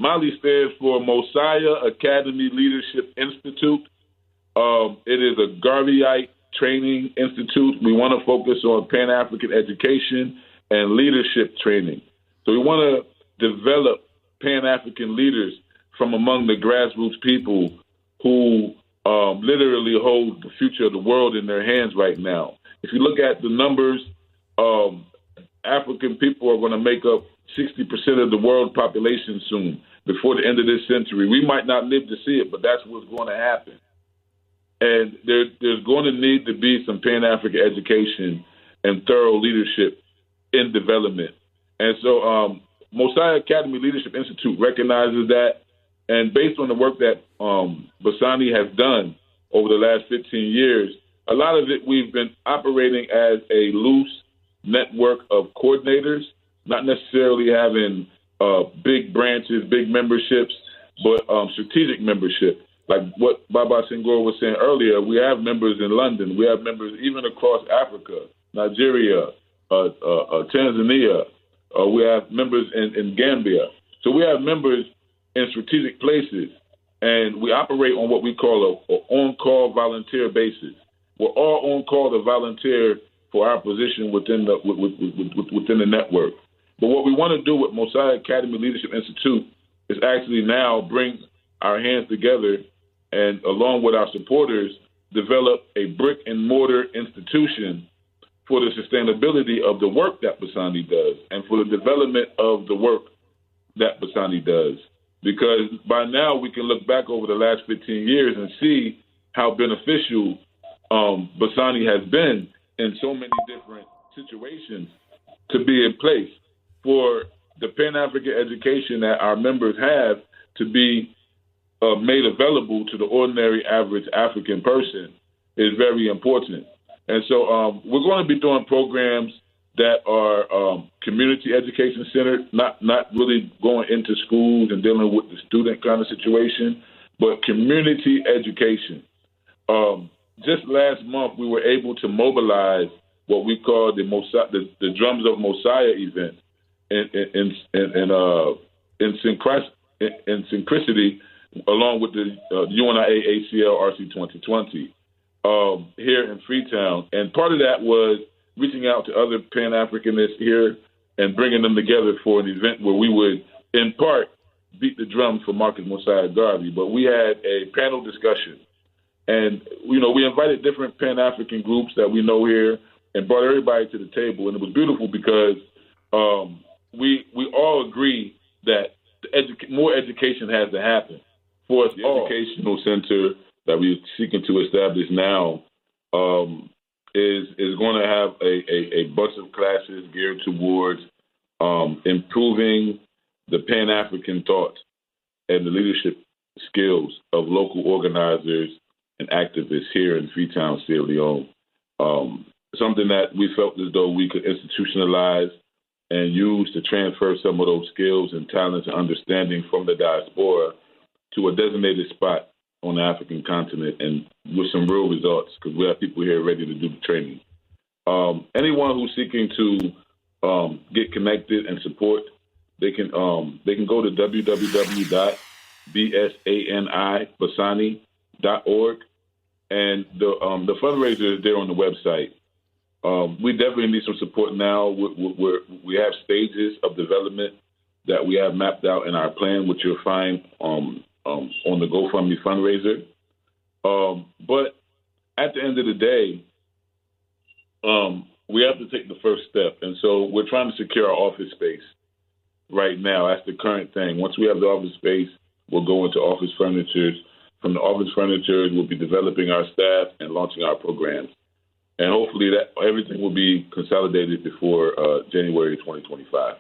M.A.L.I stands for Mosiah Academy Leadership Institute. It is a Garveyite training institute. We want to focus on Pan-African education and leadership training. So we want to develop Pan-African leaders from among the grassroots people who literally hold the future of the world in their hands right now. If you look at the numbers, African people are going to make up 60% of the world population soon, before the end of this century. We might not live to see it, but that's what's going to happen. And there's going to need to be some Pan-African education and thorough leadership in development. And so Mosiah Academy Leadership Institute recognizes that, and based on the work that BSANI has done over the last 15 years, a lot of it we've been operating as a loose network of coordinators, not necessarily having big branches, big memberships, but strategic membership. Like what Baba Senghor was saying earlier, we have members in London. We have members even across Africa, Nigeria, Tanzania. We have members in Gambia. So we have members in strategic places, and we operate on what we call a on-call volunteer basis. We're all on call to volunteer for our position within the network. But what we want to do with Mosiah Academy Leadership Institute is actually now bring our hands together and, along with our supporters, develop a brick-and-mortar institution for the sustainability of the work that BSANI does and for the development of the work that BSANI does. Because by now we can look back over the last 15 years and see how beneficial BSANI has been in so many different situations to be in place for the Pan-African education that our members have to be made available to the ordinary average African person is very important. And so we're going to be doing programs that are community education centered, not really going into schools and dealing with the student kind of situation, but community education. Just last month, we were able to mobilize what we call the Drums of Mosiah event in synchronicity, along with the UNIA ACL RC 2020 here in Freetown. And part of that was reaching out to other Pan-Africanists here and bringing them together for an event where we would, in part, beat the drum for Marcus Mosiah Garvey. But we had a panel discussion. And, we invited different Pan-African groups that we know here and brought everybody to the table. And it was beautiful because we all agree that more education has to happen. For us, the educational center that we're seeking to establish now is going to have a bunch of classes geared towards improving the Pan-African thought and the leadership skills of local organizers and activists here in Freetown, Sierra Leone. Something that we felt as though we could institutionalize and use to transfer some of those skills and talents and understanding from the diaspora to a designated spot on the African continent and with some real results, because we have people here ready to do the training. Anyone who's seeking to get connected and support, they can go to www.bsanibasani.org, and the fundraiser is there on the website. We definitely need some support now. We have stages of development that we have mapped out in our plan, which you'll find on the GoFundMe fundraiser. But at the end of the day, we have to take the first step. And so we're trying to secure our office space right now. That's the current thing. Once we have the office space, we'll go into office furniture. From the office furniture, we'll be developing our staff and launching our programs. And hopefully that everything will be consolidated before January 2025.